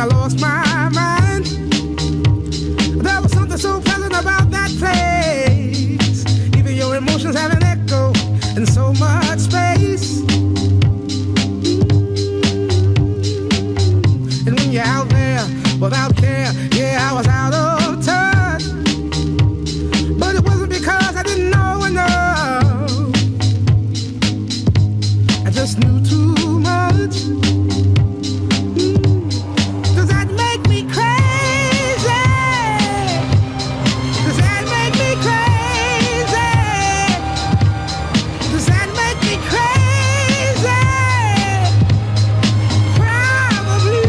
lost my mind. There was something so pleasant about that place. Even your emotions have an echo in so much space. And when you're out there without care, yeah, I was out of touch. But it wasn't because I didn't know enough. I just knew too much. Does that make me crazy? Does that make me crazy? Does that make me crazy? Probably.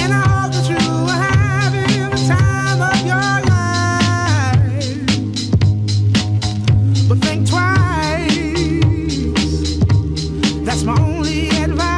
And I hope that you are having the time of your life. But think twice. That's my only advice.